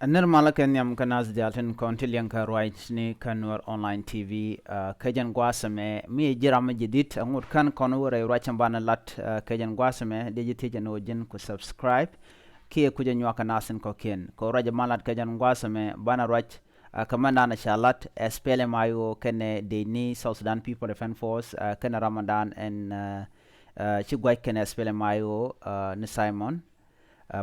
Nirmala Kenyam Kanaz Jaltin Kontilianka Rights ni Kanur Online TV Kajan Guasame mi Jirama Jidit Angur Kan Konure Rachambana Lat Kajan Guasame Digitijan Ojin ku subscribe Kia Kujanwaka Nasin Kokin Ko Rajamalat Kajan Guasame Bana Rach Kamandana Shalat SPLM IO Kene Deni South Sudan People Defense Force Kene Ramadan and Chigwai Kene SPLM IO ni Simon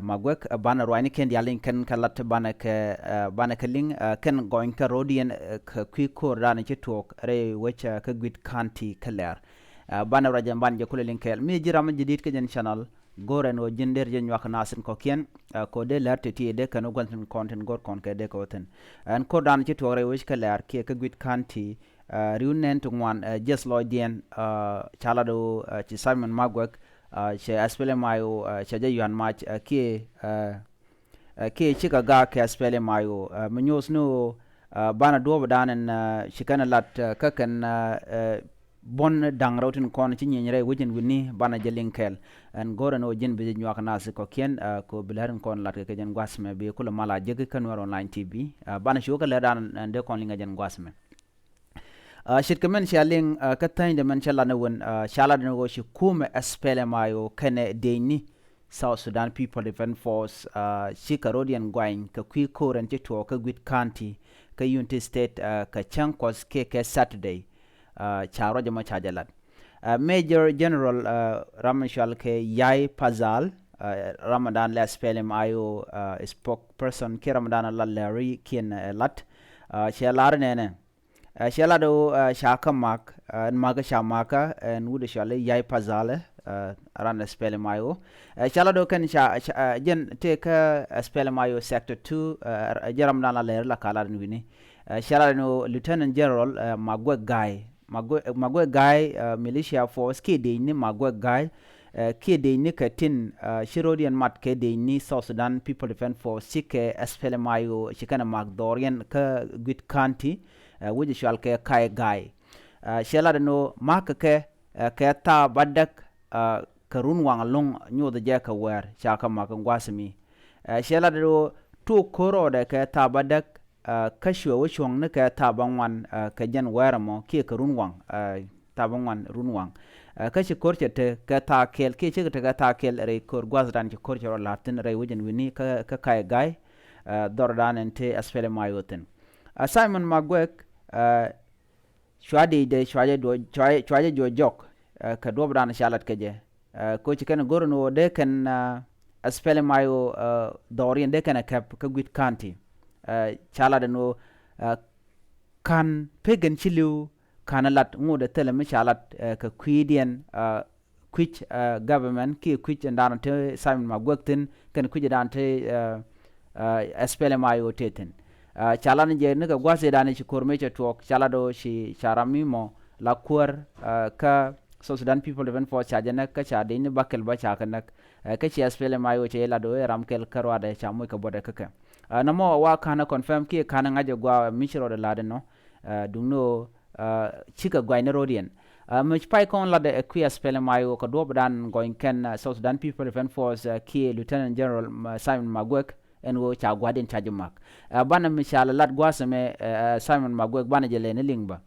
magwek bana roani ken yalin ken kalat bana ke ling ken going ka rodian ka kwiko rana chitok re wecha ka guit kanti ka Leer bana rajan ban je kulelin kel mi jiram jidit ke jen channel gore no jinder jen wak nasin ko ken ko de Leer teti de kan gonten content gor kon ke de ko ten an ko dan chitok re wech ka Leer ke ka guit kanti riunen to wan just lodien chalado chi Simon magwek che SPLM IO che yuan match ke chika ga ke SPLM IO mnyos no bana do danen shikana lat kakan bon dang routin kon ci nyere wujin winni bana jelinkel en gore no jin be nyak nas ko ken ko bilarin kon lat ke jen gwasme be kula mala jegi Kanur Online TV bana shuka le dan de kon linga jen gwasme shirkamen shaling katay de man shala na won shala no shi kuma SPLM IO kene deni South Sudan People Defense Force shi Carodian Gwain ka kwi koren to ka Guit County ka Unity State ka chankos ke Saturday charo jama chajalat Major General Ramashal ke Yai Pazal Ramadan la SPLM IO spokesperson ke Ramadan la Lääri kien lat shalar nene Shela do shaka mak and maga shamaka and would shale Yai Pazale around the SPLM IO. Shela do can jen take a SPLM IO sector 2 Jaramdana Leer la kala wini. Shela no Lieutenant General Magwe Guy militia force ke de ni Magwe Guy ke de ni katin Shirodian mat ke de ni South Sudan People Defense Force ke SPLM IO shikana Magdorian ka Guit County which shall ke kai guy shela no mak ke ta badak karun wang long nyu de jeka wer shaka mak ngwasmi shela do tu koro de ke ta badak kashwe wuchong ne ke ta bangwan ke jen weramo ke karun wang ta bangwan runwang kashi korche te ke ta kel ke che te ta kel re kor gwazdan ke korche ro latin re wujin wini ka kai guy dordan ente SPLM IO ten Simon Magwek shwade jo jok ka dobran shalat keje ko chiken gorno de kan SPLM IO dorien de kan kap ka Guit County chala de no kan pegen chilu kanalat ngode telemi shalat ka kwidian kwich government ki kwich ndante Simon Magwek tin kan kwich dante SPLM IO teten chala je ne ga gwase dane shi kormeche tuɔɔk chala do shi charami mo la kur ka South Sudan People Defense Force chajana ka cha de ne bakel ba cha kanak ka chi SPLM IO che la do ramkel karwa de cha mo ka boda kaka namo wa kana confirm ki kana ngaje gwa mishro de laden no dungno chika gwaine rodian much pai kon la de equi SPLM IO ka do dan going ken South Sudan People Defense Force ki Lieutenant General Simon Magwek en wo cha gwaden cha jumak bana mishala lat gwasame Simon Magwek bana jele ne lingba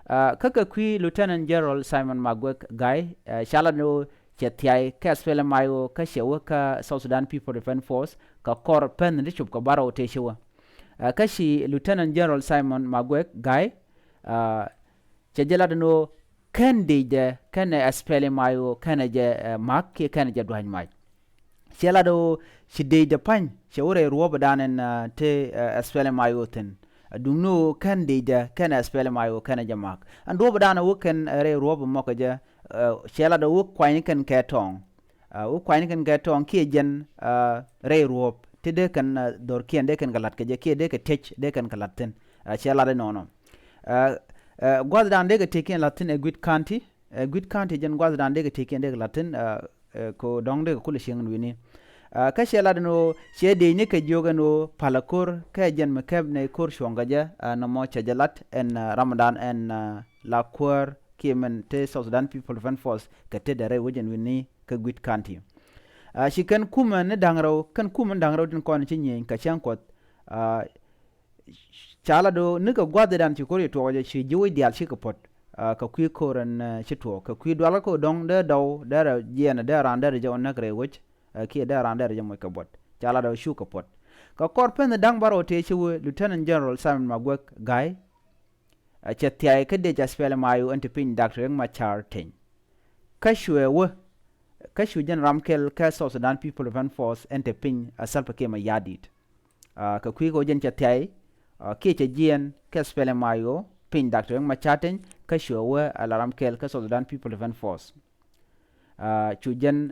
kaka kwi Lieutenant General Simon Magwek guy shala no chetiai ka SPLM IO ka shewa ka South Sudan People Defense Force ka kor pen ni chup ka baro te shewa kashi Lieutenant General Simon Magwek guy chejela no candidate kana SPLM IO kana je mak ke kana je dwan mai shela do shide de pan shawre ruwa danen te SPLM IO ten dungno kan de kan SPLM IO kan jamak and ruwa dana wuken re ruwa moko je shela do wuk kwani kan ketong wuk kwani kan ketong ki jen re ruwa te de kan dor kien de kan galat ke je ki de ke tech de kan galaten shela de nono gwaz dan de ke teken latin e Guit County jen gwaz dan de ke teken de latin ko dong de kul shingen wini ka shela no shede ni ke joga no palakor ka jen makab ne kor shongaja no mo chajalat en Ramadan en la kor kimen te South Sudan People Defense Force ka te dare wujin wini ka Guit County shi kan kuma ne dangraw kan kuma dangraw din kon ci nyen ka chankot chala do nika gwade dan ci kori to je ci jiwi dial ci kapot ka kwi koran ci to ka kwi dwala ko dong de daw de jena de ran de je on nagre wich ki de ran de je mo kabot chala do shu kapot ka korpen dang baro te ci Lieutenant General Simon Magwek guy ci tiay ke de SPLM IO antipin Dr. Machar ten kashu jen ramkel ka South Sudan People Defense Force antipin asalpa ke ma yadit ka kwi ko jen ci tiay ke che jien ke SPLM IO pin Dr. Machar ten kashu alaram kel ka South Sudan People Defense Force chu jen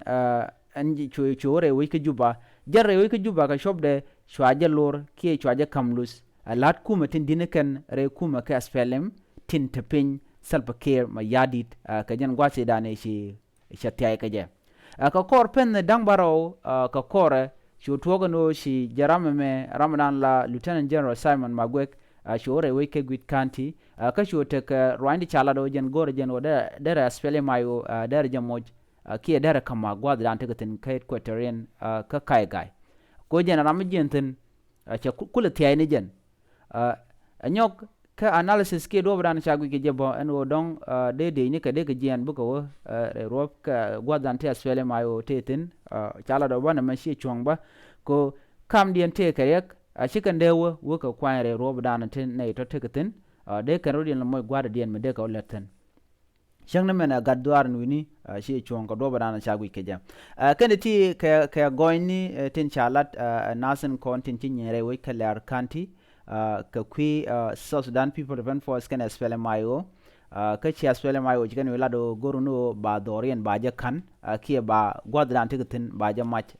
anji chu re wi ke juba jarre wi ke juba ka shobde chwaje lor ke chwaje kamlus lat kuma tin dineken re kuma ka SPLM tin tapin salpa care ma yadit ka jen gwase dane shi tiay ka je ka kor pen dang baro ka kore chu tuogano shi jarame me ramadan la Lieutenant General Simon Magwek shore we ke guit county ka chu te ka rwandi chala do jen gore jen oda dere SPLM IO dere jamoj ki dere kama gwad dan te tin kayet quaterien ka kai gai ko jen ram jen tin cha kula tiay ni jen anyok ka analysis ke do bran cha gu ke jebo en o dong de ni ka de ke jen bu ko rop ka gwad dan te SPLM IO te tin chala do bana ma shi chongba ko kam dien te kayek chicken dewo wo ka kwaire rob dan tin ne to teketin de kan rodin la moy gwada dien me de ka letten shang na mena gadwar wini shi chon ko do bana chagu ke jam kan ti ka goini tin chalat nasen kontin tin nyere we ka Leer county ka kwi South Sudan People Defense Force kan SPLM IO ka chi SPLM IO jikan wela do goruno ba dorien ba je kan ki ba gwadran teketin ba je match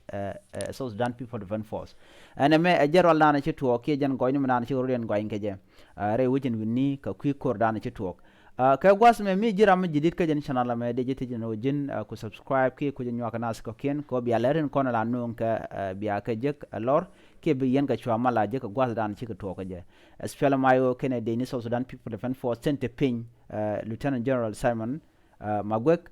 South Sudan People Defense Force ana me jeral dana ci to ke jan goyni man ci rodien goyin ke je re wujin winni ka kwi kor dana ci to ka gwas me mi jiram jidit ka jan channel me de jiti no jin ku subscribe ki ku nyoka nas ko ken ko biya lerin kono la non ka biya ka jek lor ke bi yen ka chwa mala je ka gwas dana ci to ka je SPLM IO ken de ni South Sudan People Defense Force tente ping Lieutenant General Simon Magwek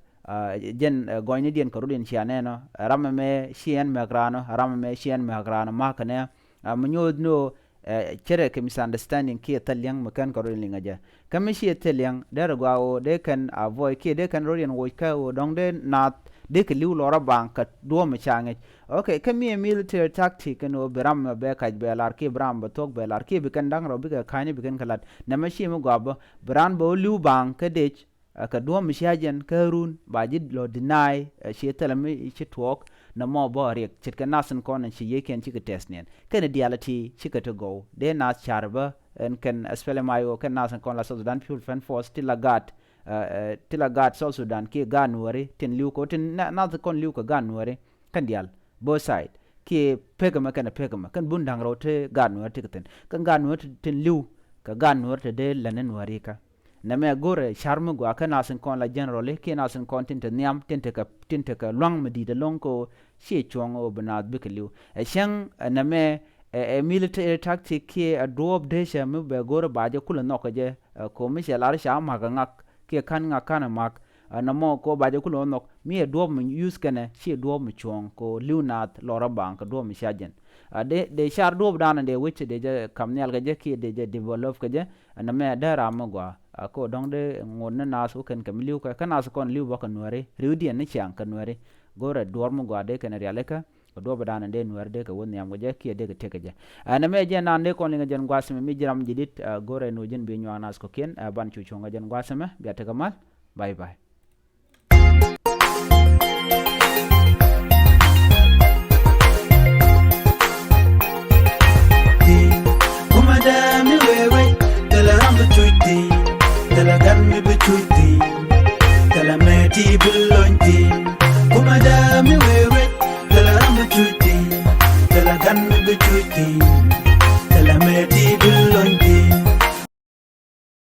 jen goyni dien ko rodien ci aneno ramme me cien me grano ramme me cien me grano makane mnyod no chere ke misunderstanding ki taliang makan ko rodien ngaja kami shi taliang der gwawo de kan avoid ki de kan rodien wo ka wo dong de nat de ke liu lora bank ka do me change okay kami military tactic no bram be ka be lar ki bram ba tok be lar ki be kan dang ro be ka khani be kan kalat na ma shi mo gwabo bran bo liu bank ka de ka do mi shajen ka run ba jid lo deny shi talami shi tuɔɔk na mo bo riɛk chit ka nasen kon shi yeken chi ka test nen ken diality chi ka to go de nas charba en ken SPLM IO ken nasen kon la South Sudan People Defense Force tilagat South Sudan ki ganwari tin liu ko tin na kon liu ka ganwari kan dial bo side ki pegama kan bundang ro te ganwari tikten kan ganwari tin liu ka ganwari te de lanen wari ka na me gore charmu go aka nasen kon la generally ki nasen kon tinte niam tinte ka long medi de long ko shi chong o banad bikliu shang na me military tactic ki a drop de sha me be gore baje kula no je ko mi sha lar sha ma ngak ki kan ngak kana mak na mo ko baje kula no mi drop mi use kana shi drop mi chong ko lunat lora bank drop mi shajen de shar drop dana de which de je kamnel ga je ki de je develop ga je na me dara mo go ko dong de ngon na nasu ken kam liu ka kana su kon liu ba kan wari riudien ni chang kan wari gore dormo go de kan rialeka do badana de nuer de ka woni am go je ki de ka teke je na me je nan de kon linga jen gwasme mi jiram jidit gore no jen bi nywa nas ko ken ban chu chonga jen gwasme bi ataka mal bye bye